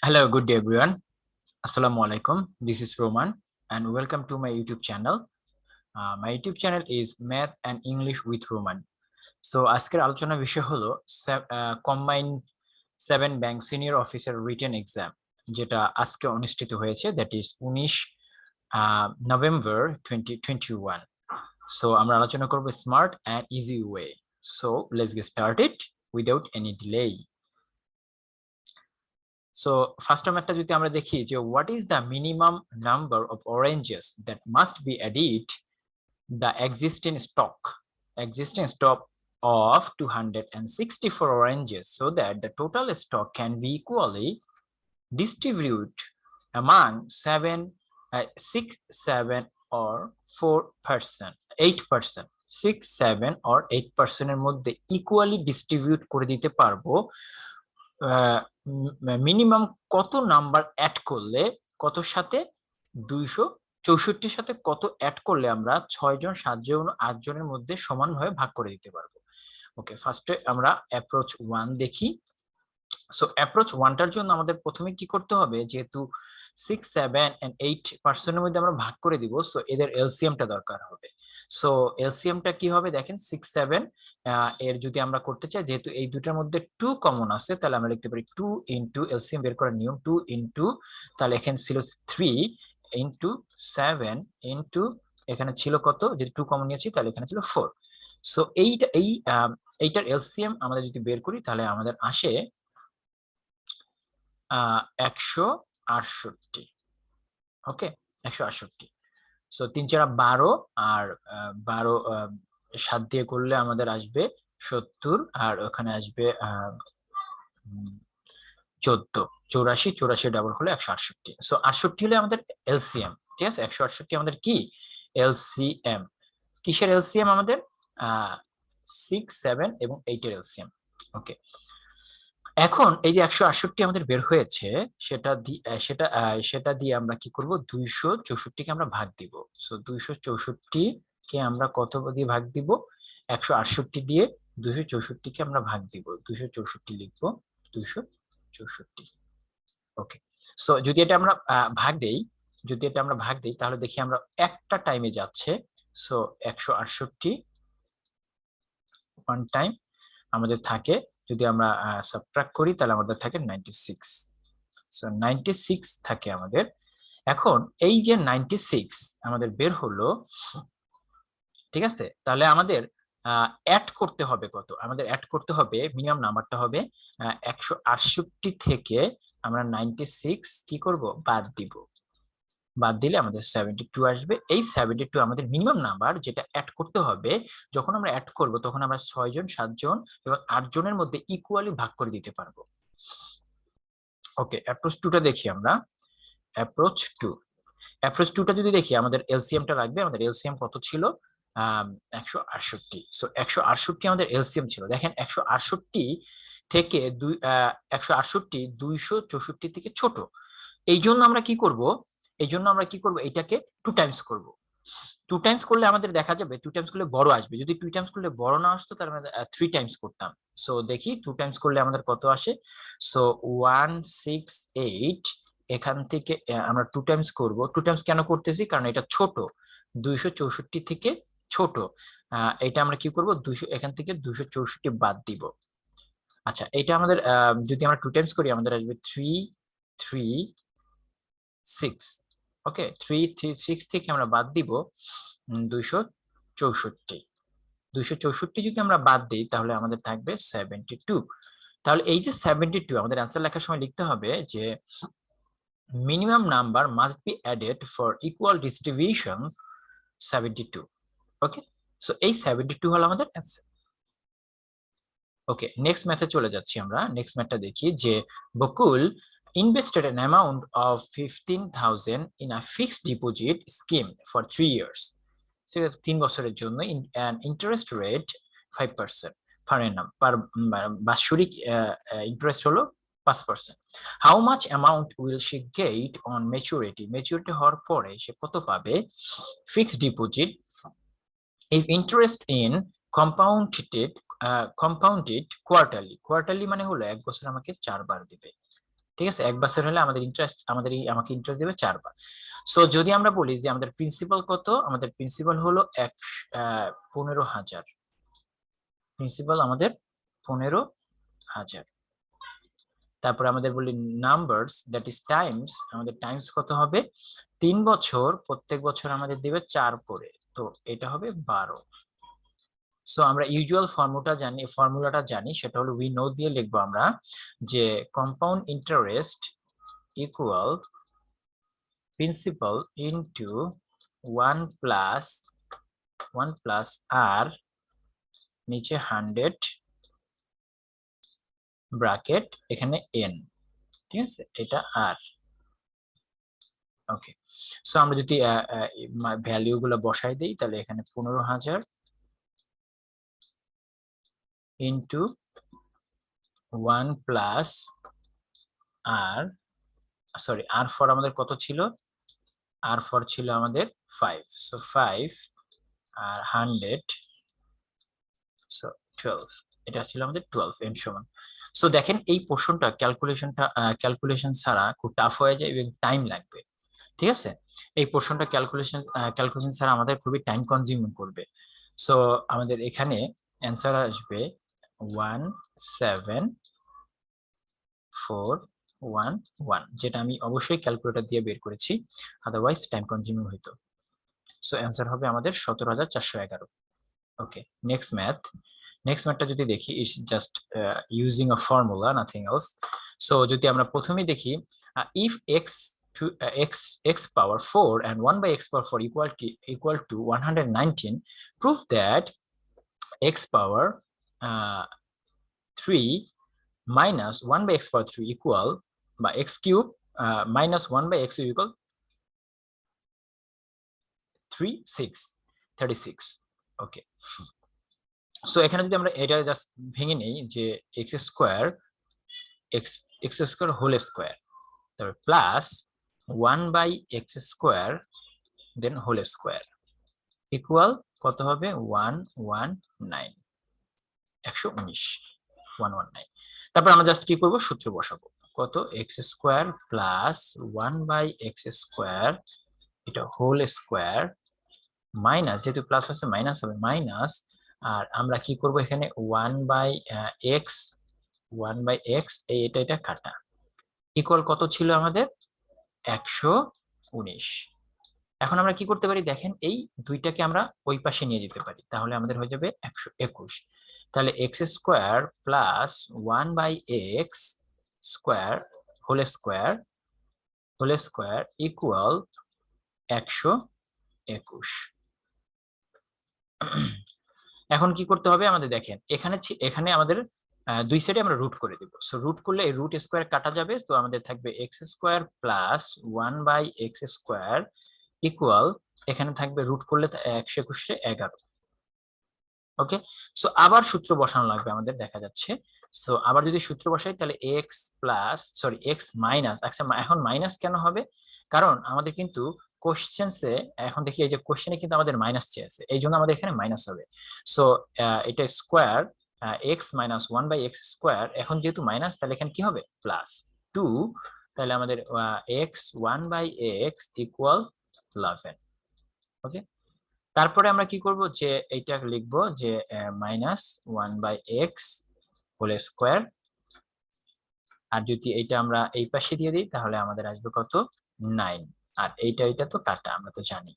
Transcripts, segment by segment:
Hello, good day everyone. Assalamu alaikum. This is Roman and welcome to my YouTube channel. My YouTube channel is Math and English with Roman. So আজকের আলোচনা বিষয় হলো combined 7 bank senior officer written exam যেটা আজকে অনুষ্ঠিত হয়েছে, that is 19 November 2021. So আমরা আলোচনা করব smart and easy way. So let's get started without any delay. So first time একটা যদি আমরা দেখি যে what is the minimum number of oranges that must be added the existing stock of 264 oranges so that the total stock can be equally distributed among 6, 7 or 4%, 8%, 6, 7 or 8% এর মধ্যে equally distribute করে দিতে পারবো। মিনিমাম কত number add করলে, কতর সাথে 264 সাথে কত অ্যাড করলে আমরা 6 জন 7 জন 8 জনের মধ্যে সমানভাবে ভাগ করে দিতে পারবো। ওকে, ফার্স্টে আমরা অ্যাপ্রোচ 1 দেখি। সো অ্যাপ্রোচ 1টার জন্য আমাদের প্রথমে কি করতে হবে, যেহেতু 6, 7 and 8% এর মধ্যে আমরা ভাগ করে দিব, সো এদের এলসিএমটা দরকার হবে। সো এলসিএমটা কি হবে দেখেন, 6, 7 এর যদি আমরা করতে চাই, যেহেতু এই দুটার মধ্যে 2 কমন আছে, তাহলে আমরা লিখতে পারি 2 ইনটু এলসিএম বের করার নিয়ম 2 ইনটু, তাহলে এখানে ছিল 3 ইনটু 7 ইনটু, এখানে ছিল কত, যেহেতু 2 কমন নিয়েছি তাহলে এখানে ছিল 4। সো এইটার এলসিএম আমাদের যদি বের করি তাহলে আমাদের আসে 168। ওকে, 168। সো 3 4 12 আর 12 7 দিয়ে করলে আমাদের আসবে 70 আর ওখানে আসবে 14, 84, 84 ডাবল হলে 168। সো 68 হলে আমাদের এলসিএম, ঠিক আছে। 168 আমাদের কি এলসিএম, কিসের এলসিএম আমাদের 6, 7 এবং 8 এর এলসিএম। ওকে, এখন এই যে 168 আমাদের বের হয়েছে, সেটা দিয়ে আমরা কি করব, 264 কে আমরা ভাগ দিব। সো 264 কে আমরা কত দিয়ে ভাগ দিব, 168 দিয়ে 264 কে আমরা ভাগ দিব, 264 লিখবো, 264। ওকে, সো যদি এটা আমরা ভাগ দেই তাহলে দেখি আমরা একটা টাইমে যাচ্ছে। সো 168 ওয়ান টাইম আমাদের থাকে, যদি আমরা সাবট্রাক্ট করি তাহলে আমাদের থাকে 96। সো 96 থাকে আমাদের। এখন এই যে 96 আমাদের বের হলো, ঠিক আছে, তাহলে আমাদের অ্যাড করতে হবে কত, আমাদের অ্যাড করতে হবে মিনিমাম নাম্বারটা হবে 168 থেকে আমরা 96 কি করব, বাদ দিব। বাদ দিলে আমাদের 72 আসবে। এই 72 আমাদের মিনিমাম নাম্বার, যেটা অ্যাড করতে হবে। যখন আমরা অ্যাড করব তখন আমরা 6 জন 7 জন এবং 8 জনের মধ্যে ইকুয়ালি ভাগ করে দিতে পারবো। ওকে, অ্যাপ্রোচ 2টা দেখি আমরা। অ্যাপ্রোচ 2টা যদি দেখি, আমাদের এলসিএমটা লাগবে। আমাদের এলসিএম কত ছিল, 168। সো 168 আমাদের এলসিএম ছিল। দেখেন 168 থেকে 264 থেকে ছোট। এই জন্য আমরা কি করব, এটাকে 2 টাইমস করব। 2 টাইমস করলে আমাদের দেখা যাবে, 2 টাইমস করলে বড় আসবে। যদি 2 টাইমস করলে বড় না আসতো তাহলে আমরা 3 টাইমস করতাম। সো দেখি 2 টাইমস করলে আমাদের কত আসে। সো 168, এখান থেকে আমরা 2 টাইমস করব। 2 টাইমস কেন করতেছি, কারণ এটা ছোট, 264 থেকে ছোট। এটা আমরা কি করব, 200 এখান থেকে 264 বাদ দিব। আচ্ছা, এটা আমাদের যদি আমরা 2 টাইমস করি আমাদের আসবে 3, 3, 6। ওকে, 3, 3, 6 থেকে আমরা বাদ দিব 264। 264 যদি আমরা বাদ দিই তাহলে আমাদের থাকবে 72। তাহলে এই যে 72, আমাদের অ্যান্সার লেখার সময় লিখতে হবে যে minimum number must be added for equal distribution 72। Okay, so এই 72 হলো আমাদের অ্যান্সার। ওকে, নেক্সট ম্যাথে চলে যাচ্ছি আমরা। নেক্সট ম্যাথটা দেখি যে বকুল invested an amount of 15,000 in a fixed deposit scheme for 3 years. সেটা 3 বছরের জন্য an interest rate 5% per annum, বাৎসরিক ইন্টারেস্ট হলো 5%. How much amount will she get on maturity? Maturity হওয়ার পরে সে কত পাবে? Fixed deposit if interest in compounded quarterly, মানে হলো এক বছর আমাকে 4 বার দিবে। ঠিক আছে, 1 বছর হলে আমাদের ইন্টারেস্ট আমাকে ইন্টারেস্ট দেবে 4 বার। সো যদি আমরা বলি যে আমাদের প্রিন্সিপাল কত, আমাদের প্রিন্সিপাল হলো 15,000, প্রিন্সিপাল আমাদের 15,000। তারপরে আমাদের বলি নাম্বারস, দ্যাট ইজ টাইমস, আমাদের টাইমস কত হবে, 3 বছর, প্রত্যেক বছর আমাদের দিবে 4 করে, তো এটা হবে 12। সো আমরা ইউজুয়াল ফর্মুলাটা জানি, সেটা হলো উই নো দিয়ে লিখবো আমরা যে compound interest equal principal into 1 plus R নিচে 100 ব্র্যাকেট এখানে n, ঠিক আছে, এটা আর। ওকে, সো আমরা যদি ভ্যালু গুলো বসাই দিই তাহলে এখানে 15,000 into 1 plus R, sorry R for আমাদের কত ছিল, আর ফর ছিল আমাদের 5, সো 5 আর 100, সো 12, এটা ছিল আমাদের 12 m সমান। সো দেখেন এই পোর্শনটা ক্যালকুলেশন ছাড়া খুব টাফ হয়ে যায় এবং টাইম লাগবে, ঠিক আছে, এই পোর্শনটা ক্যালকুলেশন ছাড়া আমাদের খুবই টাইম কনজিউমিং করবে। সো আমাদের এখানে অ্যান্সার আসবে 17411, যেটা আমি অবশ্যই ক্যালকুলেটর দিয়ে বের করেছি, আদারওয়াইজ টাইম কনজিউমিং হইতো। সো অ্যান্সার হবে আমাদের 17,411। ওকে, নেক্সট ম্যাথটা যদি দেখি, is just using a formula, nothing else. So যদি আমরা প্রথমেই দেখি, if x power 4 and 1 by x power 4 equal to 119, prove that x power 3 minus 1 by x power 3 equal by x cube minus 1 by x cube equal 36। Okay, so এখানে যদি আমরা এটা just ভেঙে নেই যে x স্কয়ার হোল স্কয়ার, তারপর plus 1 by x square then whole square equal কত হবে 119। তারপর আমরা জাস্ট কি করব, সূত্র বসাবো, কত x square plus 1 by x square এটা হোল স্কয়ার মাইনাস, যেহেতু প্লাস আছে মাইনাস হবে, মাইনাস, আর আমরা কি করব এখানে 1 বাই x, এটা কাটা, ইকুয়াল কত ছিল আমাদের 119। এখন আমরা কি করতে পারি দেখেন, এই দুইটাকে আমরা ওই পাশে নিয়ে যেতে পারি, তাহলে আমাদের হয়ে যাবে 121। তাহলে x square plus 1 by x square whole square equal 121। এখন কি করতে হবে আমাদের দেখেন, এখানে আমাদের দুই সাইডে আমরা রুট করে দিব। সো রুট করলে এই রুট স্কয়ার কাটা যাবে, তো আমাদের থাকবে x square plus 1 by x square equal, এখানে থাকবে রুট করলে 121 ওকে, সো আবার সূত্র বসানো লাগবে আমাদের, দেখা যাচ্ছে। সো আবার যদি সূত্র বসাই তাহলে এক্স মাইনাস, আচ্ছা এখন মাইনাস কেন হবে, কারণ আমাদের কিন্তু কোশ্চেন্সে এখন দেখি এই যে কোশ্চেনে কিন্তু আমাদের মাইনাস চেয়েছে, এই জন্য আমাদের এখানে মাইনাস হবে। সো এটা square x minus 1 by x square, এখন যেহেতু মাইনাস তাহলে এখানে কি হবে প্লাস 2, তাহলে আমাদের x 1 by x equal 11। Okay, তারপরে আমরা কি করব যে এইটা লিখবো যে minus 1 by x whole square, আর যদি এইটা আমরা এই পাশে দিয়ে দিই তাহলে আমাদের আসবে কত 9, আর এইটা তো কাটা আমরা তো জানি।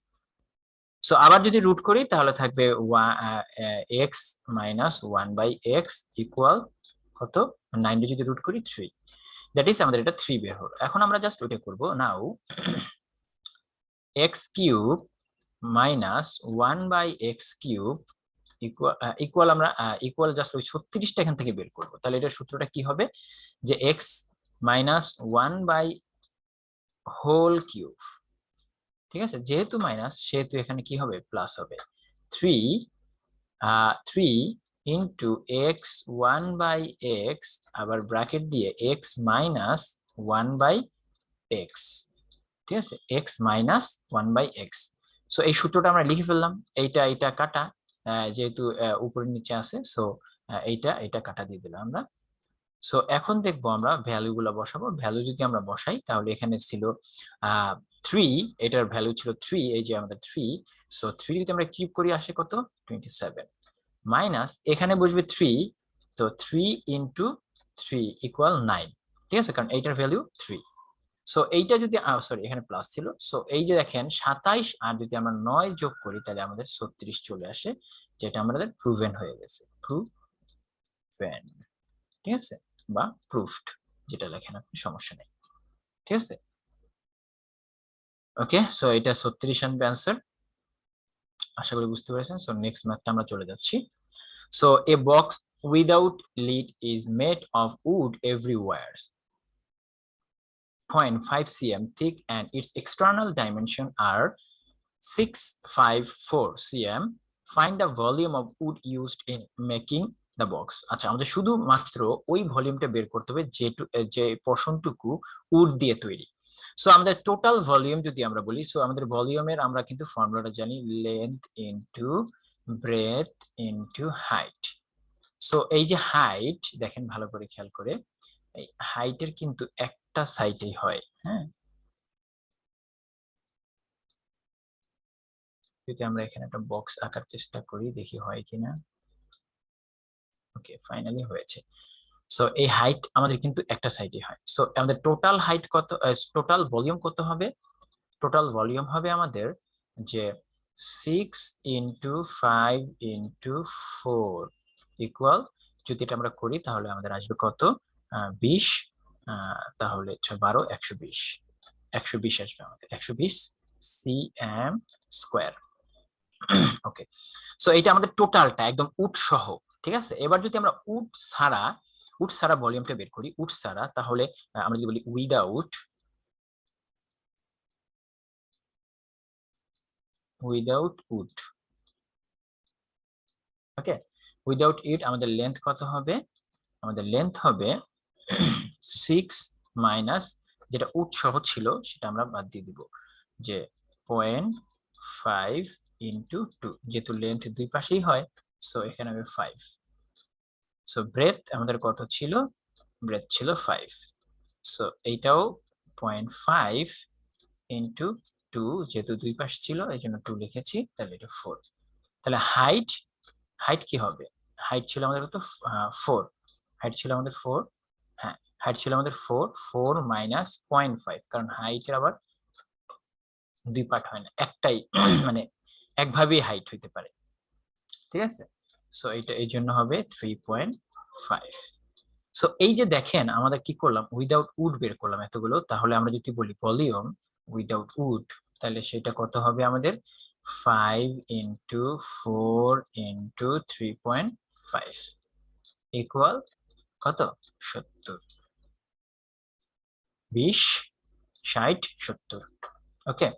সো আবার যদি রুট করি তাহলে থাকবে x minus 1 by x equal কত 9 যদি রুট করি 3, দ্যাট ইজ আমাদের এটা 3 বের হলো। এখন আমরা জাস্ট ওইটা করবো, now x cube minus 1 by x cube equal আমরা ইকুয়াল জাস্ট ওই 36টা এখান থেকে বের করবো, তাহলে এটার সূত্রটা কি হবে যে x minus 1 by whole cube, ঠিক আছে, যেহেতু মাইনাস সেহেতু এখানে কি হবে প্লাস হবে 3 ইন্টু এক্স 1 বাই এক্স, আবার ব্র্যাকেট দিয়ে এক্স মাইনাস 1 বাই এক্স, ঠিক আছে, x minus 1 by x. So এই সূত্রটা আমরা লিখে ফেললাম, এইটা কাটা, যেহেতু উপরে নিচে আছে, সো এইটা কাটা দিয়ে দিলাম আমরা, সো এখন দেখবো আমরা ভ্যালু গুলো বসাবো। ভ্যালু যদি আমরা বসাই তাহলে এখানে ছিল 3, এটার ভ্যালু ছিল 3, এই যে আমাদের 3। সো 3 যদি আমরা কিউব করি আসে কত 27, মাইনাস এখানে বসবে 3, তো 3 ইন্টু 3 ইকুয়াল 9, ঠিক আছে, কারণ এইটার ভ্যালু 3। সো এইটা যদি সরি এখানে প্লাস ছিল, সো এই যে দেখেন 27 আর যদি আমরা 9 যোগ করি তাহলে আমাদের 36 চলে আসে, যেটা আমাদের প্রুভেন হয়ে গেছে, প্রুভেন, ঠিক আছে, বা প্রুফড, যেটা লেখেন আপনি সমস্যা নেই, ঠিক আছে। ওকে, সো এটা 36 আনবে অ্যান্সার। আশা করি বুঝতে পেরেছেন। সো নেক্সট ম্যাথটা আমরা চলে যাচ্ছি। So A box without lead is made of wood everywhere, 0.5 cm thick and its external dimension are 654 cm. Find the volume of wood used in making the box. আচ্ছা, আমাদের শুধুমাত্র ওই ভলিউমটা বের করতে হবে যে পোর্শনটুকু উড দিয়ে তৈরি। সো আমাদের টোটাল ভলিউম যদি আমরা বলি, সো আমাদের ভলিউমের আমরা কিন্তু ফর্মুলাটা জানি, length into breadth into height. So এই যে হাইট, দেখেন ভালো করে খেয়াল করে, এই হাইটের কিন্তু একটা সাইডেই হয়, হ্যাঁ। যদি আমরা এখানে একটা বক্স আঁকার চেষ্টা করি, দেখি হয় কিনা। ওকে, ফাইনালি হয়েছে। সো এই হাইট আমাদের কিন্তু একটা সাইডে হয়। সো আমাদের টোটাল হাইট কত, টোটাল ভলিউম কত হবে? টোটাল ভলিউম হবে আমাদের যে 6 ইন্টু 5 ইন্টু 4 ইকুয়াল, যদি এটা আমরা করি তাহলে আমাদের আসবে কত, 20, তাহলে 12 120, 120 আসবে আমাদের, 120 cm স্কোয়ার। ওকে, সো এটা আমাদের টোটালটা একদম উড সহ, ঠিক আছে। এবার যদি আমরা উড ছাড়া ভলিউমটা বের করি, উড ছাড়া, তাহলে আমরা যদি বলি without wood, okay, without it আমাদের লেন্থ কত হবে? আমাদের লেন্থ হবে 6 মাইনাস যেটা উড সহ ছিল সেটা আমরা বাদ দিয়ে দিব, যে 0.5 ইন্টু 2, যেহেতু লেন্থ দুই পাশেই হয়, সো এখানে হবে 5। সো ব্রেথ আমাদের কত ছিল? ব্রেথ ছিল 5। সো এইটাও 0.5 ইন্টু 2, যেহেতু দুই পাশ ছিল এই জন্য 2 লিখেছি, তাহলে এটা 4। তাহলে হাইট কি হবে? হাইট ছিল আমাদের কত, 4। হাইট ছিল আমাদের 4, হ্যাঁ, হাইট ছিল আমাদের 4 মাইনাস 0.5, কারণ হাইটের আবার দুই পার্ট হয় না, একটাই মানে একভাবেই হাইট হইতে পারে, ঠিক আছে। সো এটা এই জন্য হবে 3.5। সো এই যে দেখেন আমাদের কি করলাম, উইদাউট উড বের করলাম এতগুলো, তাহলে আমরা যদি বলি ভলিউম উইদাউট উড, তাহলে সেটা কত হবে আমাদের, 5 ইন্টু 4 ইন্টু 3.5 ইকুয়াল কত, 70, 20, 60, 70। ওকে,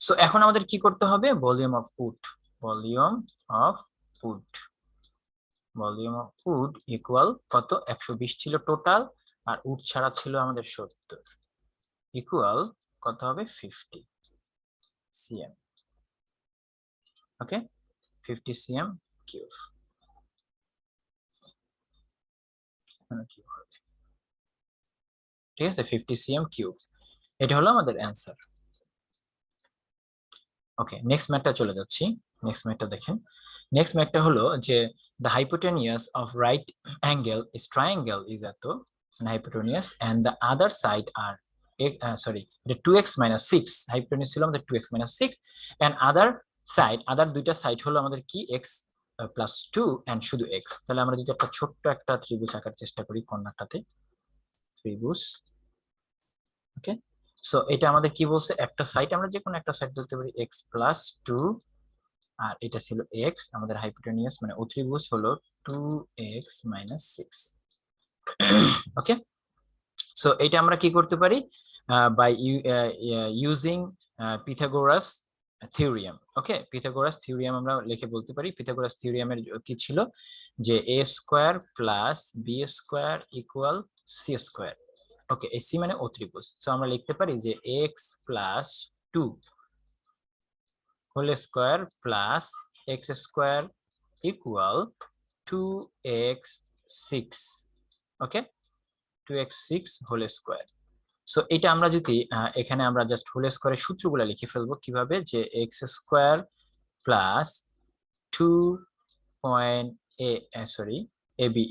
সো এখন আমাদের কি করতে হবে, volume of wood, volume of wood, volume of wood equal কত, 120 ছিল টোটাল, আর উড ছাড়া ছিল আমাদের 70, ইকুয়াল কত হবে, 50 cm। ওকে, 50 cm কিউব, ঠিক আছে, 50 cm কিউব, এটা হলো আমাদের অ্যান্সার। ওকে, নেক্সট ম্যাথটা চলে যাচ্ছি। নেক্সট ম্যাথটা দেখেন। নেক্সট ম্যাথটা হলো যে the hypotenuse of right angle is triangle is এত hypotenuse and the other side are the 2x minus 6, hypotenuse ছিল আমাদের 2x minus 6 and other দুইটা সাইড হলো আমাদের কি x প্লাস 2 and শুধু x। তাহলে আমরা যদি একটা ছোট্ট একটা ত্রিভুজ আঁকার চেষ্টা করি কর্নারটাতে, ত্রিভুজ, ওকে। সো এটা আমাদের কি বলছে, একটা সাইড আমরা যে কোনো একটা সাইড ধরতে পারি x প্লাস 2, আর এটা ছিল x, আমাদের হাইপোটেনিয়াস মানে অত্রিভুজ হলো 2x মাইনাস 6। ওকে, সো এটা আমরা কি করতে পারি, by using Pythagoras theorem. Okay, Pythagoras theorem আমরা লিখে বলতে পারি। পিথাগোরাস থিওরিয়ামের কি ছিল, যে a square plus b square equal c square. Okay, এই c মানে অত্রিভুজ, সো আমরা লিখতে পারি যে x plus 2 whole square plus x square equal 2x 6। Okay, 2x6 whole square. So এটা আমরা যদি এখানে আমরা জাস্ট হোল স্কোয়ারের সূত্রগুলো লিখে ফেলবো কিভাবে, যে এক্স স্কোয়ার প্লাস 2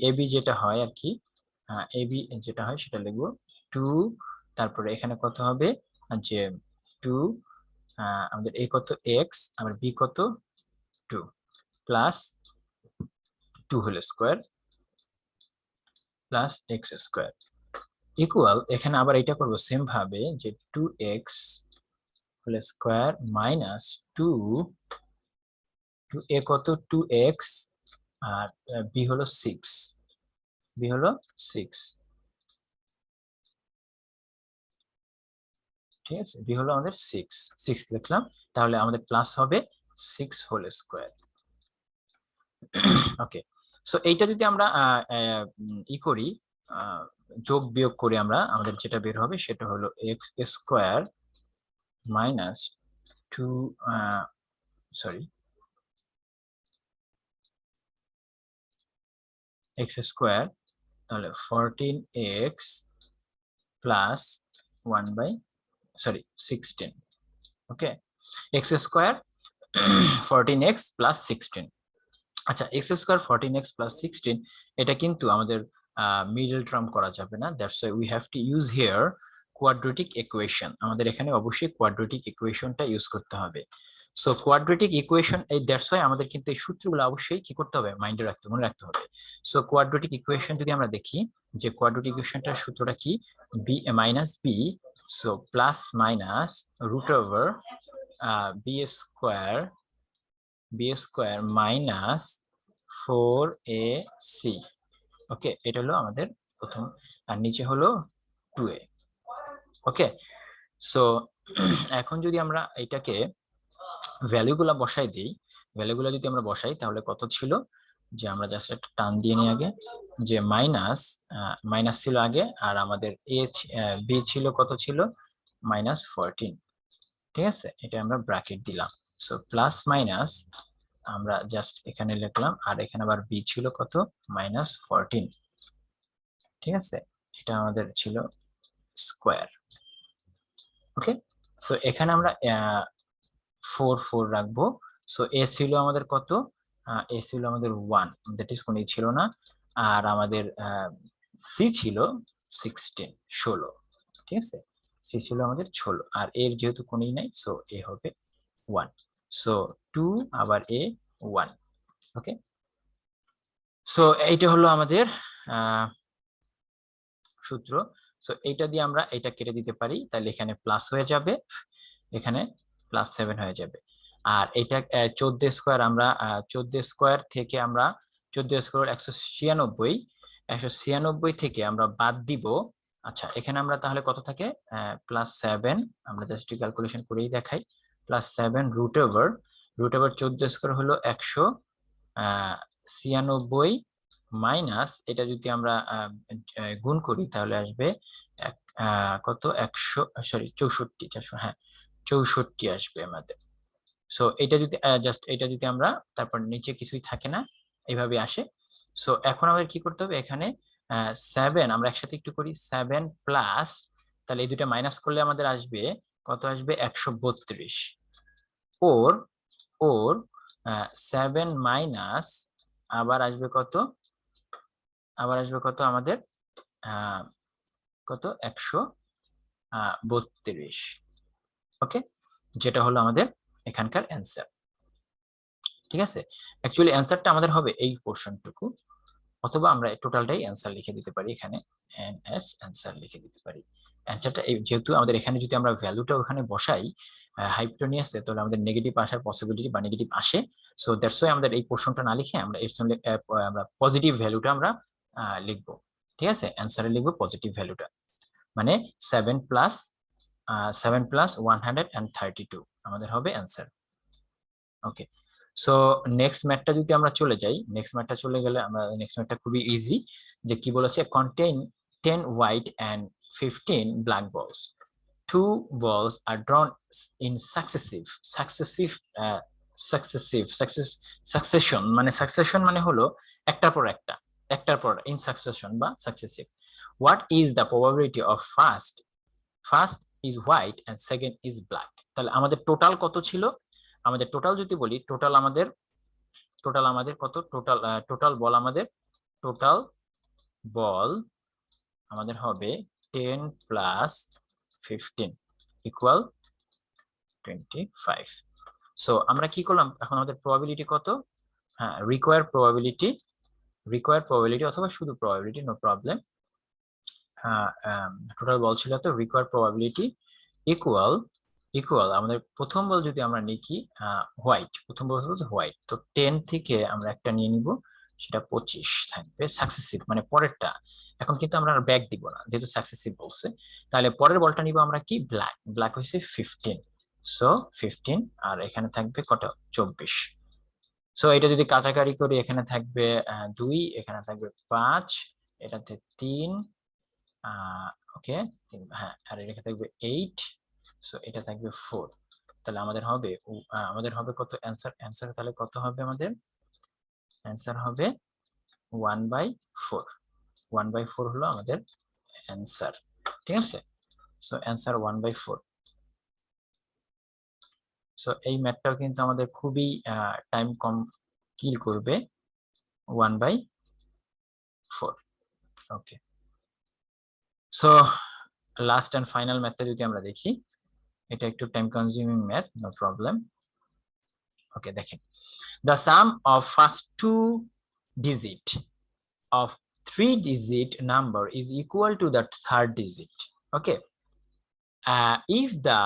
এবি যেটা হয় আর কি, এবি যেটা হয় সেটা লিখবো 2, তারপরে এখানে কত হবে যে 2, আমাদের এ কত এক্স, আবার বি কত 2 plus 2 whole square plus x square equal, এখানে আবার এটা করবো সেম ভাবে যে 2x হোল স্কোয়ার মাইনাস 2 এ কত 2x আর বি হলো 6, বি হলো 6, ঠিক আছে, বি হলো আমাদের 6 লিখলাম, তাহলে আমাদের প্লাস হবে 6 হোল স্কোয়ার। ওকে, সো এইটা যদি আমরা ই করি, যোগ বিয়োগ করি আমরা, আমাদের যেটা বের হবে সেটা হলো x square minus 2 sorry x square, তাহলে 14x প্লাস 16, ওকে, এক্স স্কোয়ার 14x প্লাস 16। আচ্ছা, এক্স স্কোয়ার 14x প্লাস 16 এটা কিন্তু আমাদের মিডল টার্ম করা যাবে না, that's why we have to use here quadratic equation. আমাদের এখানে অবশ্যই কোয়াড্রেটিক ইকুয়েশনটা ইউজ করতে হবে। সো কোয়াড্রেটিক ইকুয়েশন, এই দ্যাটস ওয়াই আমাদের কিন্তু এই সূত্রগুলো অবশ্যই কি করতে হবে, মাইন্ডে মনে রাখতে হবে। সো কোয়াড্রেটিক ইকুয়েশন যদি আমরা দেখি যে কোয়াড্রেটিক ইকুয়েশনটার সূত্রটা কি, b minus b, so plus minus root over b square minus 4ac, okay, এটা হলো আমাদের প্রথম, আর নিচে হলো 2a, ওকে। সো এখন যদি আমরা এটাকে ভ্যালুগুলা বসাই দিই, ভ্যালুগুলো যদি আমরা বসাই তাহলে কত ছিল, যে আমরা জাস্ট একটা টান দিয়ে নিই আগে, যে মাইনাস ছিল আগে, আর আমাদের বি ছিল কত ছিল, -14, ঠিক আছে, এটা আমরা ব্র্যাকেট দিলাম। সো প্লাস মাইনাস আমরা জাস্ট এখানে লিখলাম, আর এখানে আবার বি ছিল কত, -14, ঠিক আছে, এটা আমাদের ছিল স্কোয়ার, ওকে। সো এখানে আমরা 4 রাখবো। সো এ ছিল আমাদের কত, এ ছিল আমাদের 1, দ্যাট ইজ কোনো ছিল না, আর আমাদের সি ছিল 16, ঠিক আছে, সি ছিল আমাদের 16, আর এর যেহেতু কোনই নাই, সো এ হবে 1, সো 2 আবার এ 1, ওকে। সো এইটা হলো আমাদের সূত্র। সো এইটা দিয়ে আমরা এটা কেটে দিতে পারি, তাহলে এখানে প্লাস হয়ে যাবে, এখানে +7 হয়ে যাবে, আর এটা 14 স্কোয়ার, আমরা 14 স্কোয়ার থেকে আমরা 14 স্কোয়ার 196 থেকে আমরা বাদ দিব। আচ্ছা, এখানে আমরা তাহলে কত থাকে, +7, আমরা জাস্ট ক্যালকুলেশন করেই দেখাই, +7 রুট ওভার 14 স্কোয়ার হলো 196 মাইনাস, এটা যদি আমরা গুণ করি তাহলে আসবে কত 64, হ্যাঁ 64 আসবে আমাদের। সো এটা যদি জাস্ট এটা যদি আমরা, তারপর নিচে কিছুই থাকে না, এইভাবে আসে। সো এখন আমাদের কি করতে হবে, এখানে 7 আমরা একসাথে একটু করি, 7 প্লাস, তাহলে এই দুটো মাইনাস করলে আমাদের আসবে কত, আসবে 132, ওর 7 মাইনাস আবার আসবে কত, আমাদের কত 132, ওকে, যেটা হলো আমাদের এখানকার অ্যান্সার, ঠিক আছে। অ্যাকচুয়ালি অ্যান্সারটা আমাদের হবে এই পোর্শনটুকু, অথবা আমরা টোটালটাই অ্যান্সার লিখে দিতে পারি, এখানে এনএস অ্যান্সার লিখে দিতে পারি। অ্যান্সারটা যেহেতু আমাদের এখানে যদি আমরা ভ্যালুটা ওখানে বসাই হাইপোটেনিয়াসে, তাহলে আমাদের নেগেটিভ আসার পসিবিলিটি বা নেগেটিভ আসে। সো দ্যাটস ওয়াই আমাদের এই পোর্শনটা না লিখে আমরা এর সঙ্গে আমরা পজিটিভ ভ্যালুটা আমরা লিখবো, ঠিক আছে, অ্যান্সারে লিখবো পজিটিভ ভ্যালুটা, মানে 7 প্লাস 132 আমাদের হবে অ্যান্সার, ওকে। সো নেক্সট ম্যাথটা যদি আমরা চলে যাই, নেক্সট ম্যাথটা চলে গেলে আমরা নেক্সট ম্যাথটা খুবই ইজি, যে কি বলেছে, contain 10 white and 15 black balls. 2 balls are drawn in succession, মানে সাকসেশন মানে হলো একটার পর ইন সাকসেশন বা successive, what is the probability of first first is white and second is black. তাহলে আমাদের টোটাল কত ছিল, আমাদের টোটাল যদি বলি, টোটাল আমাদের কত, টোটাল বল আমাদের হবে 10 প্লাস 15 ইকুয়াল 25। সো আমরা কি করলাম, এখন আমাদের প্রবাবিলিটি কত, হ্যাঁ রিকোয়ার প্রবাবিলিটি অথবা শুধু প্রবাবিলিটি, নো প্রবলেম। টোটাল বল ছিল তো, রিকোয়ার প্রবাবিলিটি ইকুয়াল আমাদের প্রথম বল যদি আমরা নিই হোয়াইট, প্রথম বল হচ্ছে হোয়াইট, তো 10 থেকে আমরা একটা নিয়ে নিব, সেটা 25 থাকবে সাকসেসিভ, মানে পরেরটা। এখন কিন্তু আমরা ব্যাক দিব না যেহেতু সাকসেসিভ বলছে, তাহলে পরের বলটা নিব আমরা কি, ব্ল্যাক হচ্ছে 15, সো 15 আর এখানে থাকবে কত, 24। সো এটা যদি কাটাকাটি করি, এখানে থাকবে 2, এখানে থাকবে 5, এটাতে 3, ওকে, হ্যাঁ, আর এটা থাকবে 8, সো এটা থাকবে 4। তাহলে আমাদের হবে কত অ্যান্সার তাহলে কত হবে, আমাদের অ্যান্সার হবে 1/4। 1/4 হলো আমাদের অ্যান্সার, ঠিক আছে। So answer 1/4। সো এই ম্যাথটাও কিন্তু আমাদের খুবই টাইম কম কিল করবে, 1/4। Okay, so last end final ম্যাথটা যদি আমরা দেখি, এটা একটু time consuming math, no problem. Okay, দেখেন, the sum of first 2 digit of 3-digit number is equal to the third digit. Okay, if the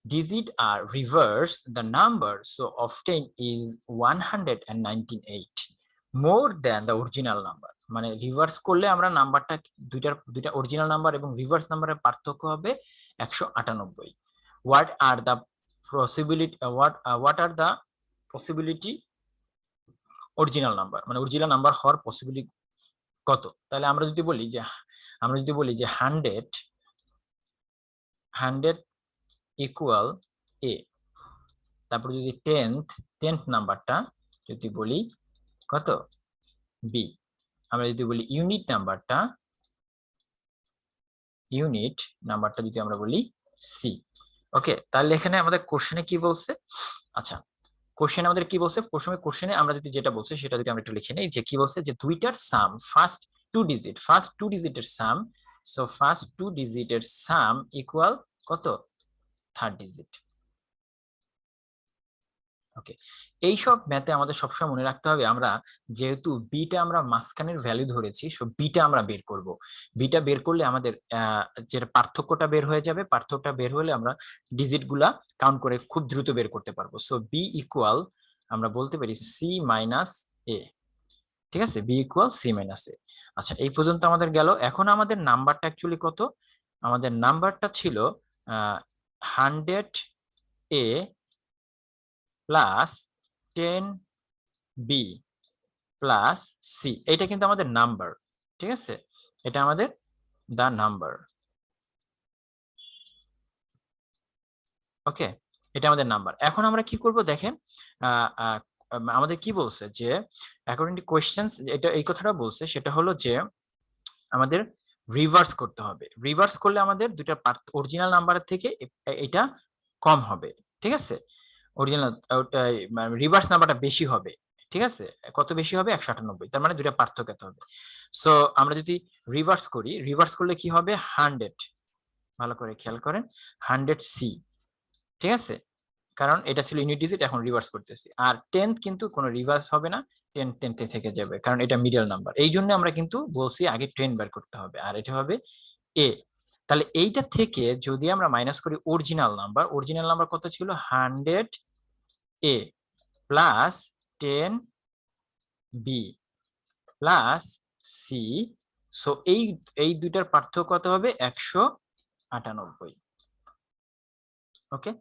digit are reversed, the number so obtained is 198 more than the original number. মানে reverse করলে আমরা নাম্বারটা দুইটা original number এবং reverse নাম্বারের পার্থক্য হবে 198। what are the possibility original number, মানে অরিজিনাল নাম্বার হওয়ার পসিবিলিটি কত। তাহলে আমরা যদি বলি যে 100 ইকুয়াল এ, তারপর যদি 10th নাম্বারটা যদি বলি কত, বি। আমরা যদি বলি ইউনিট নাম্বারটা যদি আমরা বলি সি। ওকে, তাহলে এখানে আমাদের কোশ্চেনে কি বলছে, আচ্ছা কোশ্চেনে আমাদের কি বলছে, কোশ্চেনে আমরা যদি যেটা বলছে সেটা যদি আমরা একটু লিখে নেই, যে কি বলছে, যে দুইটার সাম ফার্স্ট টু ডিজিটের সাম, সো ফার্স্ট 2 ডিজিটের সাম ইকুয়াল কত, থার্ড ডিজিট। ওকে, এইসব ম্যাথে আমাদের সবসময় মনে রাখতে হবে, আমরা যেহেতু বিটা আমরা মাঝখানের ভ্যালু ধরেছি, সো বিটা আমরা বের করব। বিটা বের করলে আমাদের যেটা পার্থক্যটা বের হয়ে যাবে, পার্থক্যটা বের হলে আমরা ডিজিট গুলা কাউন্ট করে খুব দ্রুত বের করতে পারবো। সো বি ইকুয়াল আমরা বলতে পারি সি মাইনাস এ, ঠিক আছে, বি ইকুয়াল সি মাইনাস এ। আচ্ছা, এই পর্যন্ত আমাদের গেল। এখন আমাদের নাম্বারটা অ্যাকচুয়ালি কত, আমাদের নাম্বারটা ছিল 100 a plus 10 b plus C, এটা কিন্তু আমাদের নাম্বার, ঠিক আছে, এটা আমাদের দা নাম্বার। ওকে, এটা আমাদের নাম্বার। এখন আমরা কি করব দেখেন, আমাদের কি বলছে যে অ্যাকর্ডিং টু কোয়েশ্চেন্স, এটা এই কথাটা বলছে, সেটা হলো যে আমাদের রিভার্স করতে হবে। রিভার্স করলে আমাদের দুইটা অরিজিনাল নাম্বারের থেকে এটা কম হবে, ঠিক আছে, অরিজিনাল রিভার্স নাম্বারটা বেশি হবে, ঠিক আছে, কত বেশি হবে, 198, তার মানে দুইটা পার্থক্য হবে। সো আমরা যদি রিভার্স করি, রিভার্স করলে কি হবে, 100, ভালো করে খেয়াল করেন, 100 সি, ঠিক আছে, কারণ এটা ছিল ইউনিট ডিজিট, এখন রিভার্স করতেছি। আর 10th কিন্তু কোনো রিভার্স হবে না, 10 থেকে যাবে, কারণ এটা মিডল নাম্বার। এই জন্য আমরা কিন্তু বলছি আগে 10 বের করতে হবে, আর এটা হবে এ। তাহলে এইটা থেকে যদি আমরা মাইনাস করি অরিজিনাল নাম্বার কত ছিল, 100 a plus 10 b plus c, so এই দুইটার পার্থক্য কত হবে, 198। ওকে,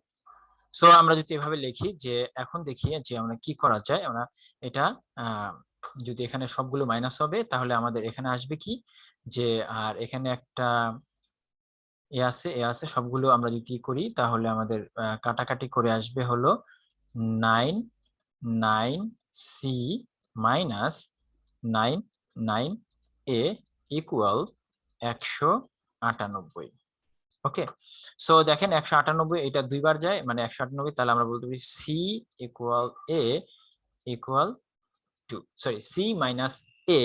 সো আমরা যদি এভাবে লিখি, যে এখন দেখি যে আমরা কি করা যায়, আমরা এটা যদি এখানে সবগুলো মাইনাস হবে, তাহলে আমাদের এখানে আসবে কি, যে আর এখানে একটা এ আছে, সবগুলো আমরা যদি করি, তাহলে আমাদের কাটাকাটি করে আসবে হলো 9 সি মাইনাস 9 এ ইকুয়াল 198। ওকে, সো দেখেন 198 এটা দুইবার যায় মানে 198, তাহলে আমরা বলতে পারি c equal a equal to, sorry c minus a,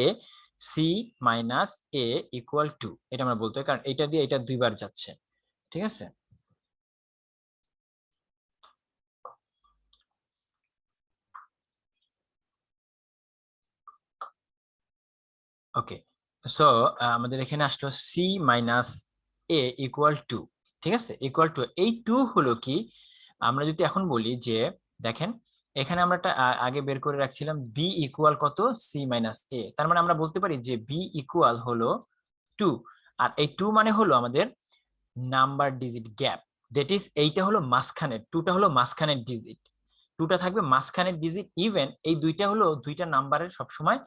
c minus a equal to, এটা আমরা বলতে পারি কারণ এটা দিয়ে এটা দুইবার যাচ্ছে। ঠিক আছে, ওকে, সো আমাদের এখানে আসলো c minus a equal to. ঠিক আছে, ইকুয়াল টু, এই টু হলো কি, আমরা যদি এখন বলি যে দেখেন এখানে আমরা একটা আগে বের করে রাখছিলাম বি ইকুয়াল কত, সি মাইনাস এ, তার মানে আমরা বলতে পারি যে বি ইকুয়াল হলো টু, আর এই টু মানে হলো আমাদের number digit gap, that is এইটা হলো মাঝখানের, টুটা হলো মাঝখানের ডিজিট, টুটা থাকবে মাঝখানের ডিজিট, ইভেন এই দুইটা হলো দুইটা নাম্বারের সবসময়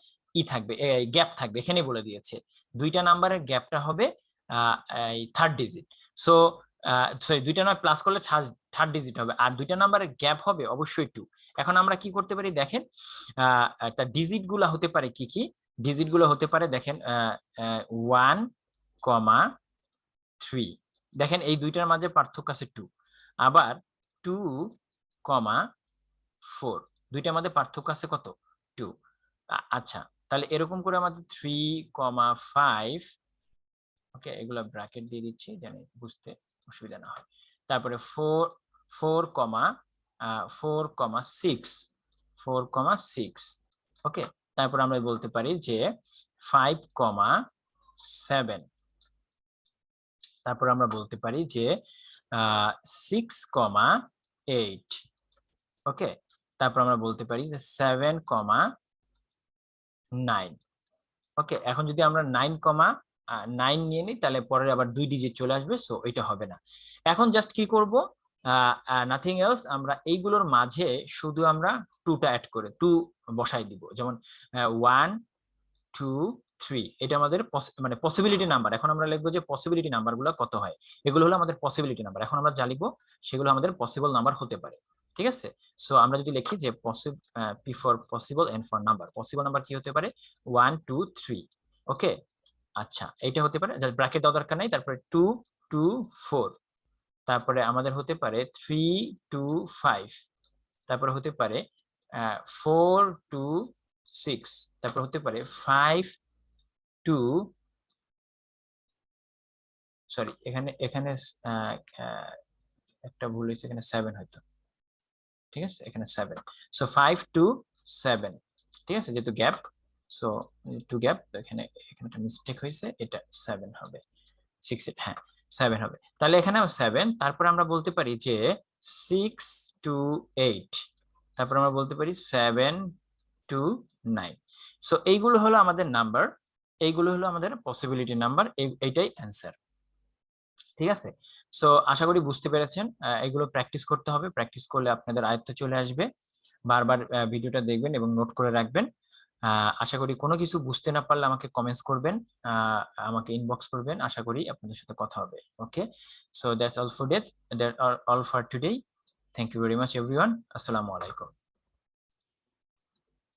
থাকবে, গ্যাপ থাকবে, এখানে বলে দিয়েছে দুইটা নাম্বারের গ্যাপটা হবে থার্ড ডিজিট। সো সরি দুইটা নয়, প্লাস করলে থার্ড ডিজিট হবে, আর দুইটা নাম্বারের গ্যাপ হবে অবশ্যই টু। এখন আমরা কি করতে পারি দেখেন, তার ডিজিট গুলা হতে পারে কি কি, ডিজিট গুলো হতে পারে দেখেন 1,3, দেখেন এই দুইটার মাঝে পার্থক্য আছে 2, আবার 2,4, দুইটার মধ্যে পার্থক্য আছে কত, 2। আচ্ছা, তাহলে এরকম করে আমাদের 3,5, ওকে এগুলা ব্র্যাকেট দিয়ে দিচ্ছি যেন বুঝতে অসুবিধা না হয়, তারপরে 4,6, ওকে, তারপর আমরা বলতে পারি যে 5,7, তারপর আমরা বলতে পারি যে 6,8, ওকে, তারপর আমরা বলতে পারি যে 7,9, ওকে। এখন যদি আমরা 9,9 নিয়ে নিই তাহলে পরে আবার 2 ডিজিট চলে আসবে, সো এটা হবে না। এখন জাস্ট কি করব, নাথিং এলস, আমরা এইগুলোর মাঝে শুধু আমরা 2টা অ্যাড করে 2 বসাই দিব, যেমন 1, 2, 3, এটা আমাদের মানে পসিবিলিটি নাম্বার। এখন আমরা লিখবো যে পসিবিলিটি নাম্বারগুলো কত হয়, এগুলো হলো আমাদের পসিবিলিটি নাম্বার। এখন আমরা যা লিখবো সেগুলো আমাদের পসিবল নাম্বার হতে পারে। ঠিক আছে, সো আমরা যদি লিখি যে P for possible, N for number, possible number কি হতে পারে 1, 2, 3, ওকে। আচ্ছা, এইটা হতে পারে, জাস্ট ব্র্যাকেট দেওয়ার দরকার নাই, তারপরে 2, 2, 4, তারপরে আমাদের হতে পারে 3, 2, 5, তারপরে হতে পারে 4, 2, 6, তারপর হতে পারে 5, 2, সরি এখানে এখানে একটা ভুল হয়েছে, এখানে 7 হয়তো, ঠিক আছে এখানে 7, সো 5, 2, 7, ঠিক আছে, যেহেতু গ্যাপ, সো 2 গ্যাপ, এখানে এখানে একটা মিস্টেক হয়েছে, এটা 7 হবে, 6, হ্যাঁ 7 হবে, তাহলে এখানে 7, তারপর আমরা বলতে পারি যে 6, 2, 8, তারপর আমরা বলতে পারি 7, 2, 9, সো এইগুলো হলো আমাদের নাম্বার, এইগুলো হলো আমাদের পসিবিলিটি নাম্বার, এইটাই অ্যান্সার। ঠিক আছে, সো আশা করি বুঝতে পেরেছেন, এগুলো প্র্যাকটিস করতে হবে, প্র্যাকটিস করলে আপনাদের আয়ত্তে চলে আসবে, বারবার ভিডিওটা দেখবেন এবং নোট করে রাখবেন। আশা করি কোনো কিছু বুঝতে না পারলে আমাকে কমেন্টস করবেন, আমাকে ইনবক্স করবেন, আশা করি আপনাদের সাথে কথা হবে। Okay, so that's all for today, thank you very much everyone, আসসালামু আলাইকুম।